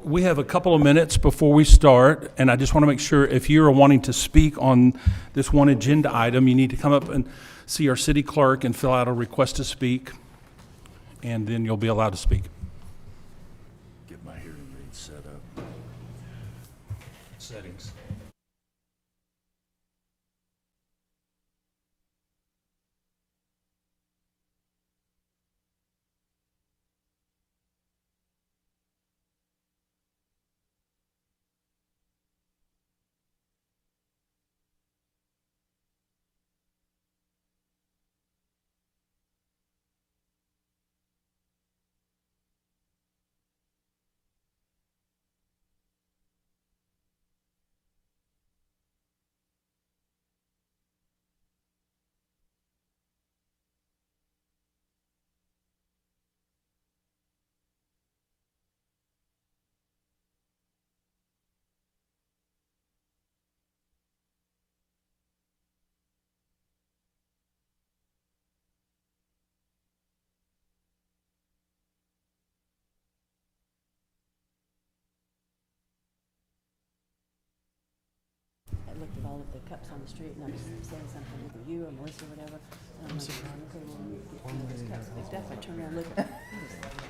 we have a couple of minutes before we start, and I just want to make sure if you're wanting to speak on this one agenda item, you need to come up and see our city clerk and fill out a request to speak, and then you'll be allowed to speak. Get my hearing aid set up. Settings. I looked at all of the cups on the street and I was saying something, either you or Melissa or whatever. And I'm like, okay, well, let me get one of those cups picked up. I turned around and looked at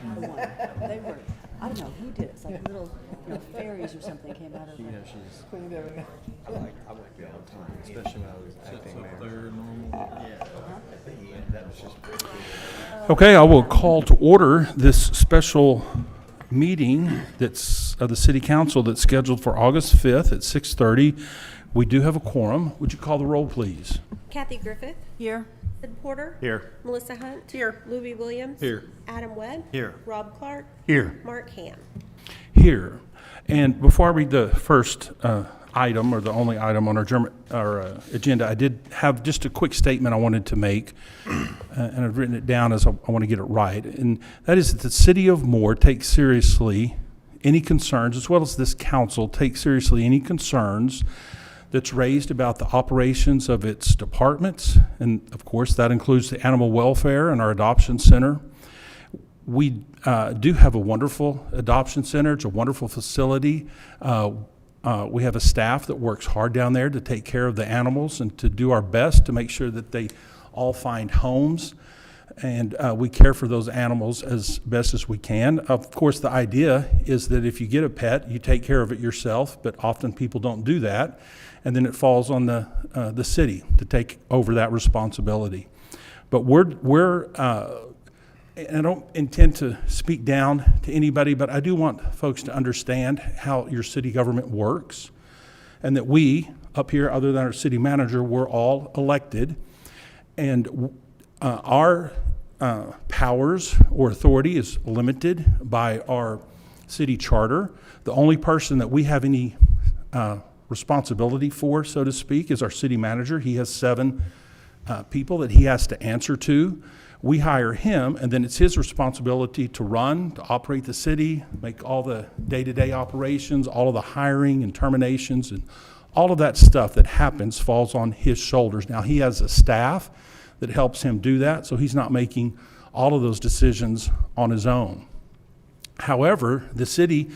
the one. They were, I don't know who did it. It's like little, fairies or something came out of it. Yeah, she's. I like the all the time, especially when I was acting mayor. Yeah, that was just pretty good. Okay, I will call to order this special meeting that's of the City Council that's scheduled for August 5th at 6:30. We do have a quorum. Would you call the roll, please? Kathy Griffith. Here. Sid Porter. Here. Melissa Hunt. Here. Louis Williams. Here. Adam Webb. Here. Rob Clark. Here. Mark Ham. Here. And before I read the first item, or the only item on our agenda, I did have just a quick statement I wanted to make, and I've written it down as I want to get it right. And that is that the City of Moore takes seriously any concerns, as well as this council takes seriously any concerns that's raised about the operations of its departments. And of course, that includes the animal welfare and our adoption center. We do have a wonderful adoption center. It's a wonderful facility. We have a staff that works hard down there to take care of the animals and to do our best to make sure that they all find homes. And we care for those animals as best as we can. Of course, the idea is that if you get a pet, you take care of it yourself, but often people don't do that. And then it falls on the city to take over that responsibility. But and I don't intend to speak down to anybody, but I do want folks to understand how your city government works, and that we up here, other than our city manager, we're all elected, and our powers or authority is limited by our city charter. The only person that we have any responsibility for, so to speak, is our city manager. He has 7 people that he has to answer to. We hire him, and then it's his responsibility to run, to operate the city, make all the day-to-day operations, all of the hiring and terminations, and all of that stuff that happens falls on his shoulders. Now, he has a staff that helps him do that, so he's not making all of those decisions on his own. However, the city,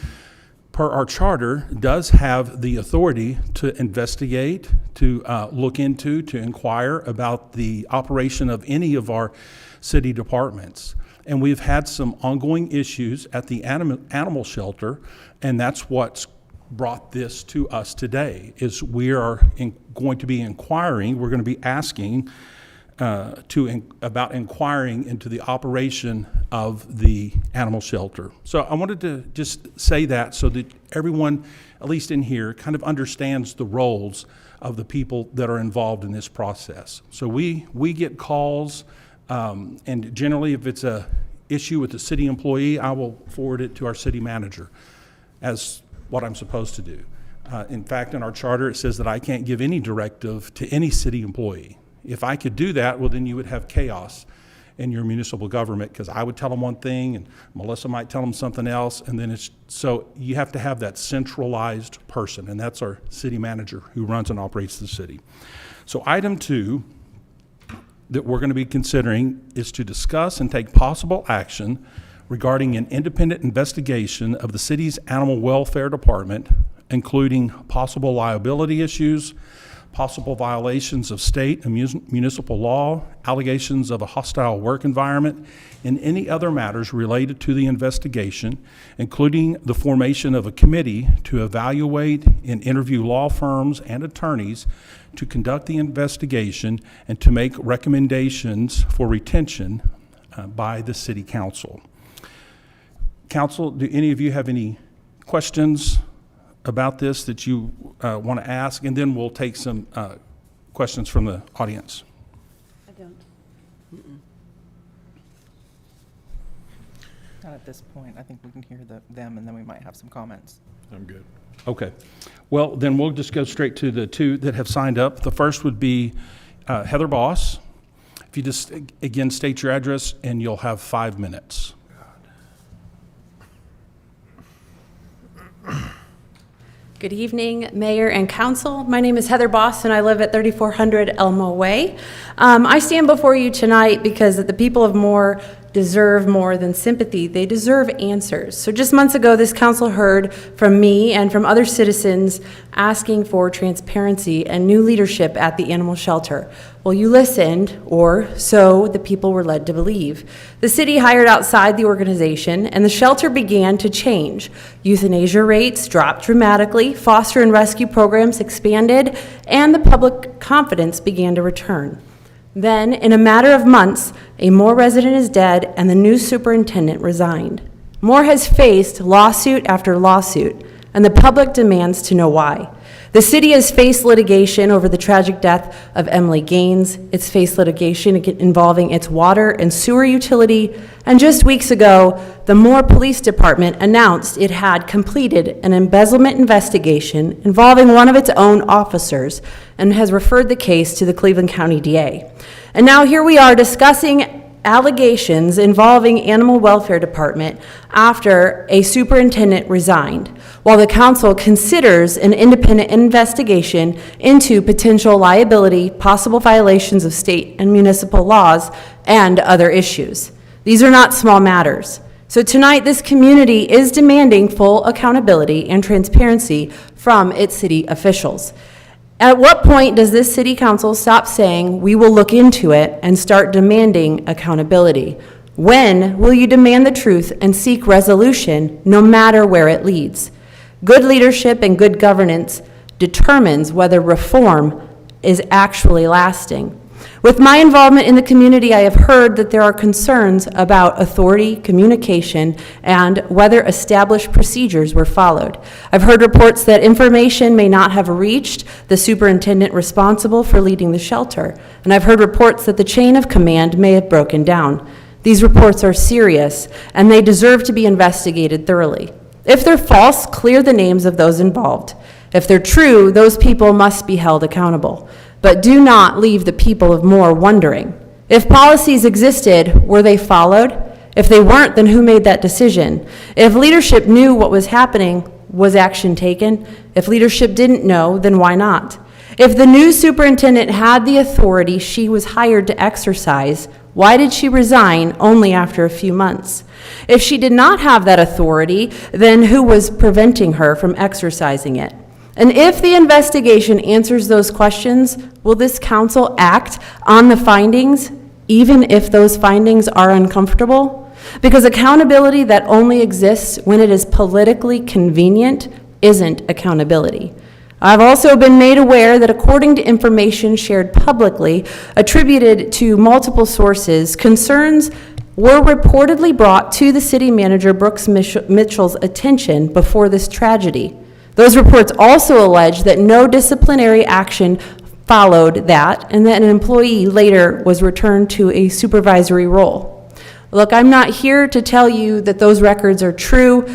per our charter, does have the authority to investigate, to look into, to inquire about the operation of any of our city departments. And we've had some ongoing issues at the animal shelter, and that's what's brought this to us today, is we are going to be inquiring, we're going to be asking about inquiring into the operation of the animal shelter. So I wanted to just say that so that everyone, at least in here, kind of understands the roles of the people that are involved in this process. So we get calls, and generally if it's a issue with a city employee, I will forward it to our city manager as what I'm supposed to do. In fact, in our charter, it says that I can't give any directive to any city employee. If I could do that, well, then you would have chaos in your municipal government, because I would tell them one thing and Melissa might tell them something else, and then so you have to have that centralized person, and that's our city manager who runs and operates the city. So item 2 that we're going to be considering is to discuss and take possible action regarding an independent investigation of the city's animal welfare department, including possible liability issues, possible violations of state and municipal law, allegations of a hostile work environment, and any other matters related to the investigation, including the formation of a committee to evaluate and interview law firms and attorneys to conduct the investigation and to make recommendations for retention by the City Council. Council, do any of you have any questions about this that you want to ask? And then we'll take some questions from the audience. I don't. Not at this point. I think we can hear them, and then we might have some comments. I'm good. Okay. Well, then we'll just go straight to the two that have signed up. The first would be Heather Boss. If you just, again, state your address, and you'll have 5 minutes. Good evening, Mayor and Council. My name is Heather Boss, and I live at 3400 Elmo Way. I stand before you tonight because the people of Moore deserve more than sympathy. They deserve answers. So just months ago, this council heard from me and from other citizens asking for transparency and new leadership at the animal shelter. Well, you listened, or so the people were led to believe. The city hired outside the organization, and the shelter began to change. Euthanasia rates dropped dramatically, foster and rescue programs expanded, and the public confidence began to return. Then, in a matter of months, a Moore resident is dead and the new superintendent resigned. Moore has faced lawsuit after lawsuit, and the public demands to know why. The city has faced litigation over the tragic death of Emily Gaines. It's faced litigation involving its water and sewer utility. And just weeks ago, the Moore Police Department announced it had completed an embezzlement investigation involving one of its own officers and has referred the case to the Cleveland County DA. And now here we are discussing allegations involving Animal Welfare Department after a superintendent resigned, while the council considers an independent investigation into potential liability, possible violations of state and municipal laws, and other issues. These are not small matters. So tonight, this community is demanding full accountability and transparency from its city officials. At what point does this city council stop saying, we will look into it, and start demanding accountability? When will you demand the truth and seek resolution, no matter where it leads? Good leadership and good governance determines whether reform is actually lasting. With my involvement in the community, I have heard that there are concerns about authority, communication, and whether established procedures were followed. I've heard reports that information may not have reached the superintendent responsible for leading the shelter, and I've heard reports that the chain of command may have broken down. These reports are serious, and they deserve to be investigated thoroughly. If they're false, clear the names of those involved. If they're true, those people must be held accountable. But do not leave the people of Moore wondering. If policies existed, were they followed? If they weren't, then who made that decision? If leadership knew what was happening, was action taken? If leadership didn't know, then why not? If the new superintendent had the authority she was hired to exercise, why did she resign only after a few months? If she did not have that authority, then who was preventing her from exercising it? And if the investigation answers those questions, will this council act on the findings, even if those findings are uncomfortable? Because accountability that only exists when it is politically convenient isn't accountability. I've also been made aware that according to information shared publicly, attributed to multiple sources, concerns were reportedly brought to the city manager, Brooks Mitchell's, attention before this tragedy. Those reports also allege that no disciplinary action followed that, and that an employee later was returned to a supervisory role. Look, I'm not here to tell you that those records are true.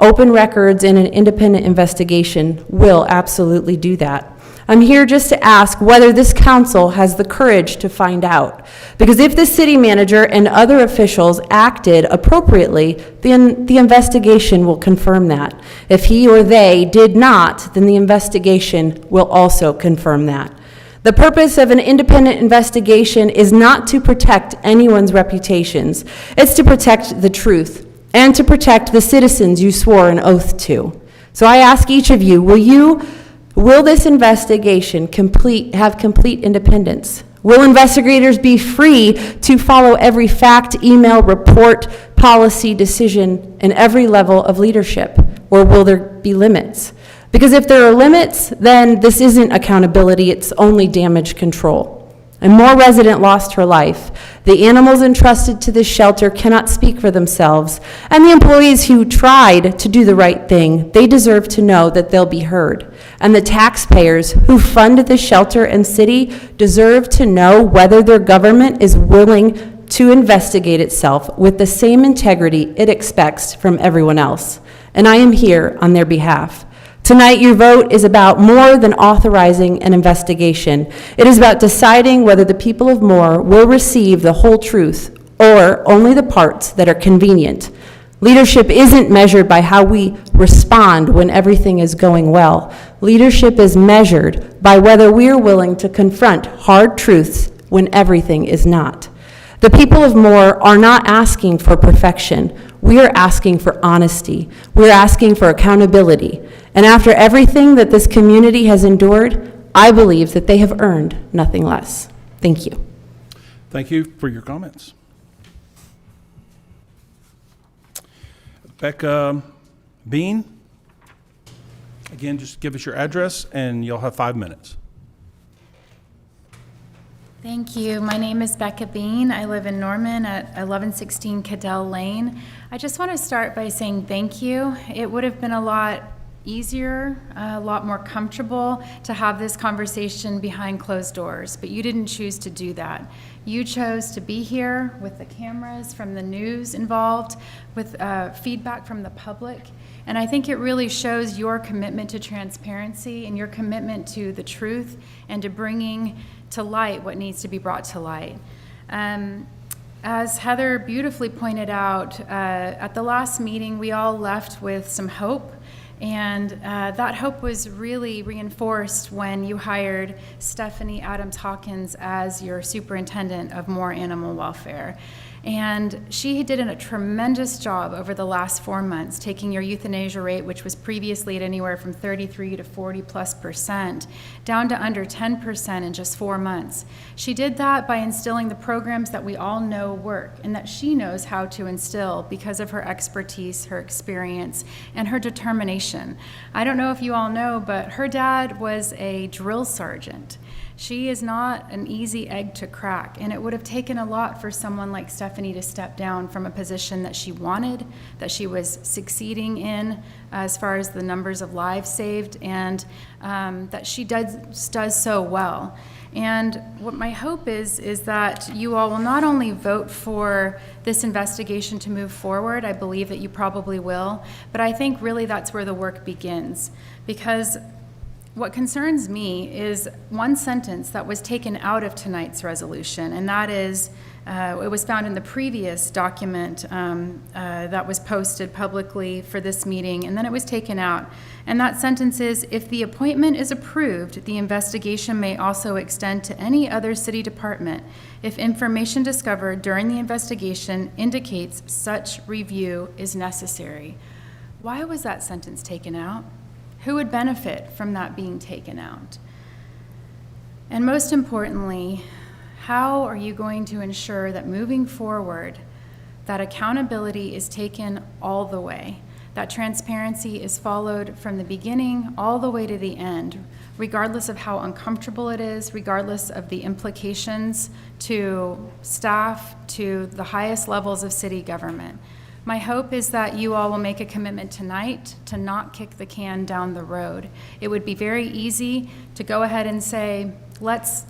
Open records and an independent investigation will absolutely do that. I'm here just to ask whether this council has the courage to find out. Because if the city manager and other officials acted appropriately, then the investigation will confirm that. If he or they did not, then the investigation will also confirm that. The purpose of an independent investigation is not to protect anyone's reputations. It's to protect the truth. and to protect the citizens you swore an oath to. So I ask each of you, will this investigation have complete independence? Will investigators be free to follow every fact, email, report, policy, decision, and every level of leadership? Or will there be limits? Because if there are limits, then this isn't accountability, it's only damage control. A Moore resident lost her life. The animals entrusted to this shelter cannot speak for themselves, and the employees who tried to do the right thing, they deserve to know that they'll be heard. And the taxpayers who fund the shelter and city deserve to know whether their government is willing to investigate itself with the same integrity it expects from everyone else. And I am here on their behalf. Tonight, your vote is about more than authorizing an investigation. It is about deciding whether the people of Moore will receive the whole truth or only the parts that are convenient. Leadership isn't measured by how we respond when everything is going well. Leadership is measured by whether we are willing to confront hard truths when everything is not. The people of Moore are not asking for perfection. We are asking for honesty. We're asking for accountability. And after everything that this community has endured, I believe that they have earned nothing less. Thank you. Thank you for your comments. Becca Bean, again, just give us your address and you'll have 5 minutes. Thank you. My name is Becca Bean. I live in Norman at 1116 Cadell Lane. I just want to start by saying thank you. It would have been a lot easier, a lot more comfortable to have this conversation behind closed doors, but you didn't choose to do that. You chose to be here with the cameras from the news involved, with feedback from the public, and I think it really shows your commitment to transparency and your commitment to the truth and to bringing to light what needs to be brought to light. As Heather beautifully pointed out, at the last meeting, we all left with some hope. And that hope was really reinforced when you hired Stephanie Adams-Hawkins as your superintendent of Moore Animal Welfare. And she did a tremendous job over the last 4 months, taking your euthanasia rate, which was previously at anywhere from 33 to 40+%, down to under 10% in just 4 months. She did that by instilling the programs that we all know work and that she knows how to instill because of her expertise, her experience, and her determination. I don't know if you all know, but her dad was a drill sergeant. She is not an easy egg to crack, and it would have taken a lot for someone like Stephanie to step down from a position that she wanted, that she was succeeding in as far as the numbers of lives saved, and that she does so well. And what my hope is that you all will not only vote for this investigation to move forward, I believe that you probably will, but I think really that's where the work begins, because what concerns me is one sentence that was taken out of tonight's resolution, and that is, it was found in the previous document that was posted publicly for this meeting, and then it was taken out. And that sentence is, if the appointment is approved, the investigation may also extend to any other city department if information discovered during the investigation indicates such review is necessary. Why was that sentence taken out? Who would benefit from that being taken out? And most importantly, how are you going to ensure that moving forward, that accountability is taken all the way, that transparency is followed from the beginning all the way to the end, regardless of how uncomfortable it is, regardless of the implications to staff, to the highest levels of city government? My hope is that you all will make a commitment tonight to not kick the can down the road. It would be very easy to go ahead and say, let's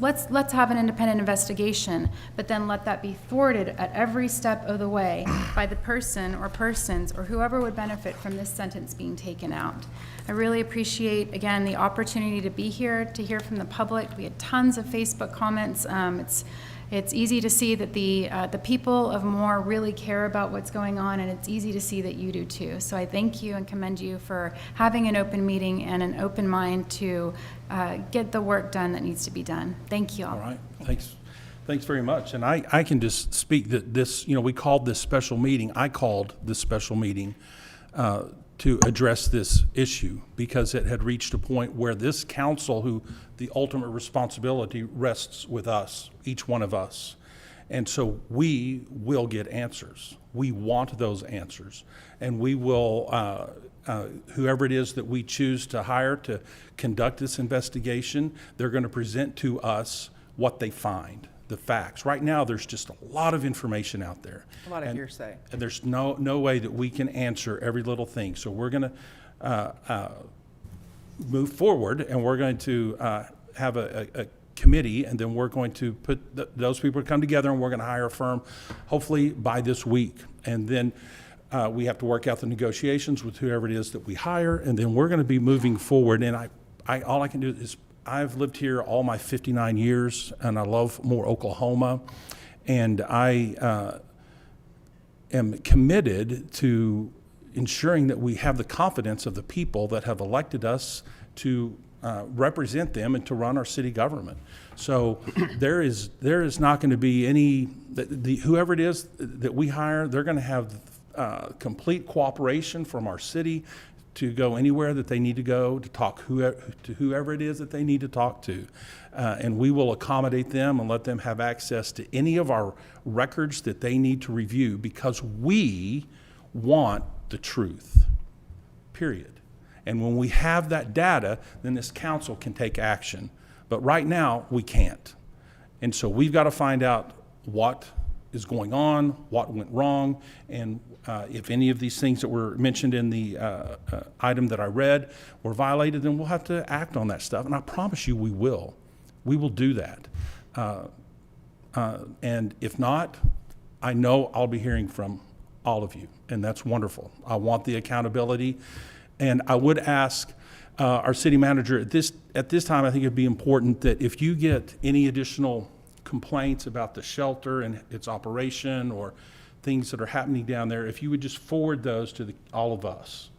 have an independent investigation, but then let that be thwarted at every step of the way by the person or persons or whoever would benefit from this sentence being taken out. I really appreciate, again, the opportunity to be here, to hear from the public. We had tons of Facebook comments. It's easy to see that the people of Moore really care about what's going on, and it's easy to see that you do too. So I thank you and commend you for having an open meeting and an open mind to get the work done that needs to be done. Thank you all. All right, thanks. Thanks very much. And I can just speak that this, we called this special meeting, I called this special meeting to address this issue because it had reached a point where this council, who the ultimate responsibility rests with us, each one of us. And so we will get answers. We want those answers. And we will, whoever it is that we choose to hire to conduct this investigation, they're going to present to us what they find, the facts. Right now, there's just a lot of information out there. A lot of hearsay. And there's no way that we can answer every little thing. So we're going to move forward, and we're going to have a committee, and then we're going to put those people to come together, and we're going to hire a firm, hopefully by this week. And then we have to work out the negotiations with whoever it is that we hire, and then we're going to be moving forward. And all I can do is, I've lived here all my 59 years, and I love Moore, Oklahoma, and I am committed to ensuring that we have the confidence of the people that have elected us to represent them and to run our city government. So there is not going to be any, whoever it is that we hire, they're going to have complete cooperation from our city to go anywhere that they need to go, to talk to whoever it is that they need to talk to. And we will accommodate them and let them have access to any of our records that they need to review, because we want the truth, period. And when we have that data, then this council can take action. But right now, we can't. And so we've got to find out what is going on, what went wrong, and if any of these things that were mentioned in the item that I read were violated, then we'll have to act on that stuff. And I promise you we will. We will do that. And if not, I know I'll be hearing from all of you, and that's wonderful. I want the accountability. And I would ask our city manager at this time, I think it'd be important that if you get any additional complaints about the shelter and its operation or things that are happening down there, if you would just forward those to all of us.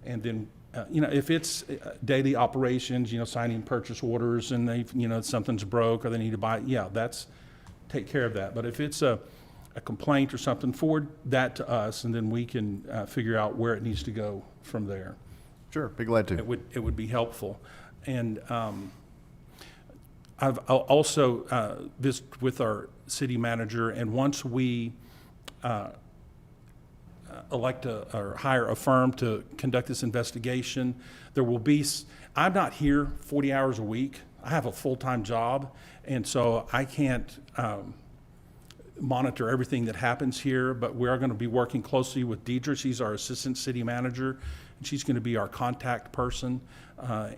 And then, if it's daily operations, signing purchase orders and something's broke or they need to buy, take care of that. But if it's a complaint or something, forward that to us, and then we can figure out where it needs to go from there. Sure, be glad to. It would be helpful. And I'll also visited with our city manager, and once we elect or hire a firm to conduct this investigation, there will be, I'm not here 40 hours a week. I have a full-time job, and so I can't monitor everything that happens here, but we are going to be working closely with Deidre. She's our assistant city manager, and she's going to be our contact person,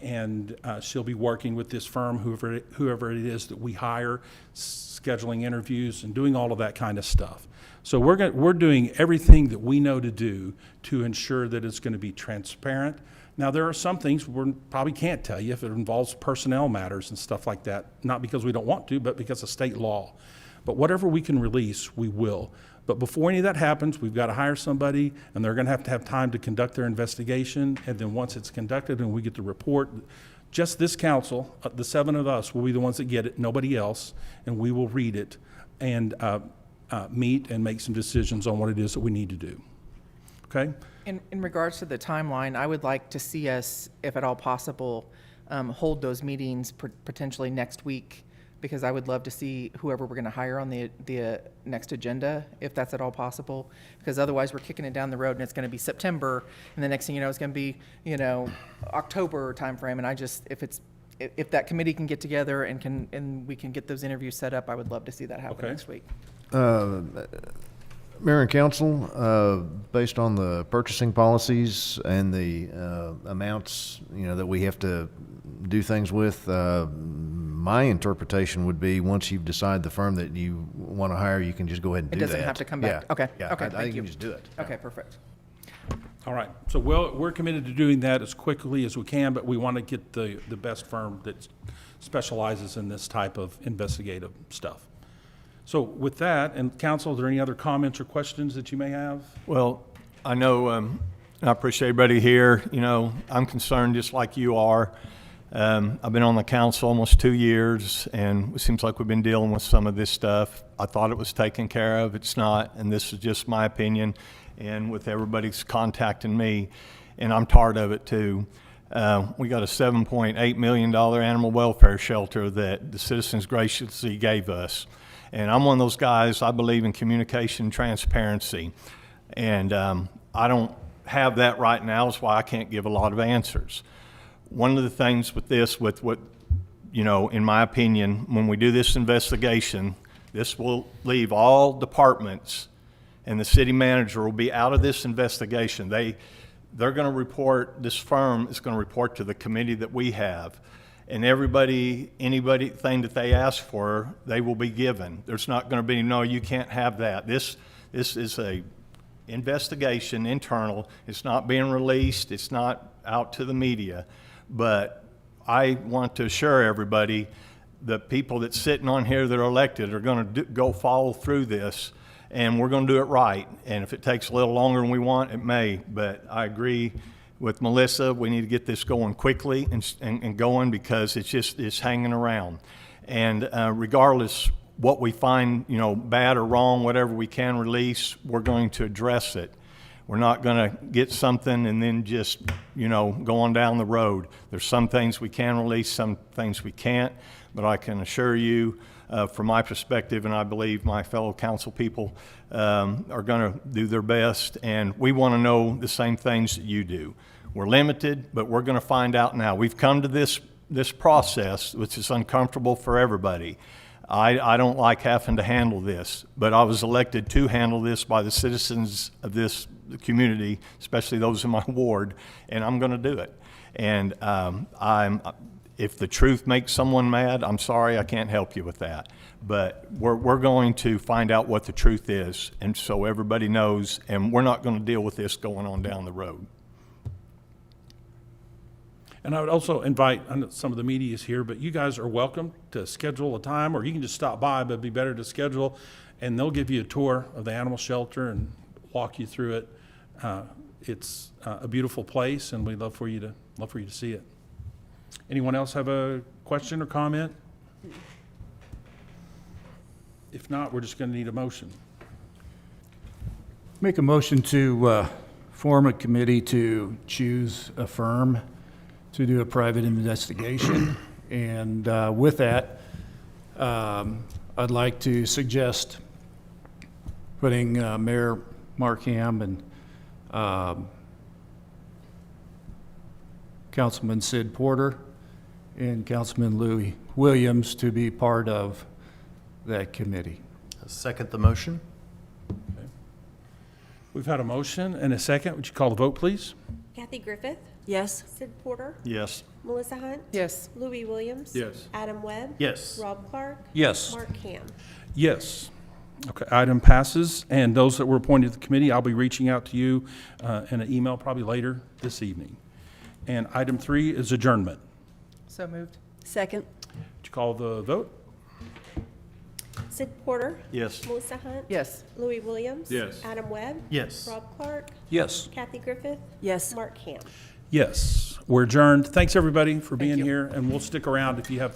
and she'll be working with this firm, whoever it is that we hire, scheduling interviews and doing all of that kind of stuff. So we're doing everything that we know to do to ensure that it's going to be transparent. Now, there are some things we probably can't tell you if it involves personnel matters and stuff like that, not because we don't want to, but because of state law. But whatever we can release, we will. But before any of that happens, we've got to hire somebody, and they're going to have time to conduct their investigation. And then once it's conducted and we get the report, just this council, the 7 of us, will be the ones that get it, nobody else, and we will read it and meet and make some decisions on what it is that we need to do. Okay? In regards to the timeline, I would like to see us, if at all possible, hold those meetings potentially next week, because I would love to see whoever we're going to hire on the next agenda, if that's at all possible, because otherwise we're kicking it down the road and it's going to be September, and the next thing you know, it's going to be, October timeframe. And I just, if that committee can get together and we can get those interviews set up, I would love to see that happen next week. Mayor and council, based on the purchasing policies and the amounts, that we have to do things with, my interpretation would be once you've decided the firm that you want to hire, you can just go ahead and do that. It doesn't have to come back. Yeah. Okay. Yeah. Okay. I think Thank you you. can just do it. Okay. Perfect. All right. So we're committed to doing that as quickly as we can, but we want to get the best firm that specializes in this type of investigative stuff. So with that, and council, are there any other comments or questions that you may have? Well, I know, I appreciate everybody here. I'm concerned just like you are. I've been on the council almost 2 years, and it seems like we've been dealing with some of this stuff. I thought it was taken care of. It's not, and this is just my opinion. And with everybody's contacting me, and I'm tired of it too. We got a $7.8 million animal welfare shelter that the citizens graciously gave us. And I'm one of those guys, I believe in communication and transparency. And I don't have that right now. That's why I can't give a lot of answers. One of the things with this, with what, you know, in my opinion, when we do this investigation, this will leave all departments, and the city manager will be out of this investigation. They're going to report, this firm is going to report to the committee that we have, and anything that they ask for, they will be given. There's not going to be, no, you can't have that. This is a investigation, internal. It's not being released. It's not out to the media. But I want to assure everybody, the people that's sitting on here that are elected are going to go follow through this, and we're going to do it right. And if it takes a little longer than we want, it may. But I agree with Melissa. We need to get this going quickly and going, because it's hanging around. And regardless what we find, you know, bad or wrong, whatever we can release, we're going to address it. We're not going to get something and then just, you know, go on down the road. There's some things we can release, some things we can't, but I can assure you, from my perspective, and I believe my fellow council people are going to do their best, and we want to know the same things that you do. We're limited, but we're going to find out now. We've come to this process, which is uncomfortable for everybody. I don't like having to handle this, but I was elected to handle this by the citizens of this community, especially those in my ward, and I'm going to do it. And if the truth makes someone mad, I'm sorry, I can't help you with that. But we're going to find out what the truth is, and so everybody knows, and we're not going to deal with this going on down the road. And I would also invite, I know some of the media is here, but you guys are welcome to schedule a time, or you can just stop by, but it'd be better to schedule, and they'll give you a tour of the animal shelter and walk you through it. It's a beautiful place, and we'd love for you to see it. Anyone else have a question or comment? If not, we're just going to need a motion. Make a motion to form a committee to choose a firm to do a private investigation. And with that, I'd like to suggest putting Mayor Mark Ham and Councilman Sid Porter and Councilman Louis Williams to be part of that committee. Second the motion. We've had a motion and a second. Would you call the vote, please? Kathy Griffith, Yes? Sid Porter, Yes. Melissa Hunt, Yes. Louis Williams. Yes. Adam Webb. Yes. Rob Clark, Yes. Mark Ham. Yes. Okay, item passes. And those that were appointed to the committee, I'll be reaching out to you in an email probably later this evening. And item 3 is adjournment. So moved. Second? Would you call the vote? Sid Porter, Yes. Melissa Hunt. Yes. Louis Williams. Yes. Adam Webb. Yes. Rob Clark, Yes. Kathy Griffith, Yes. Mark Ham. Yes. We're adjourned. Thanks, everybody, for being you. here, and we'll stick around if you have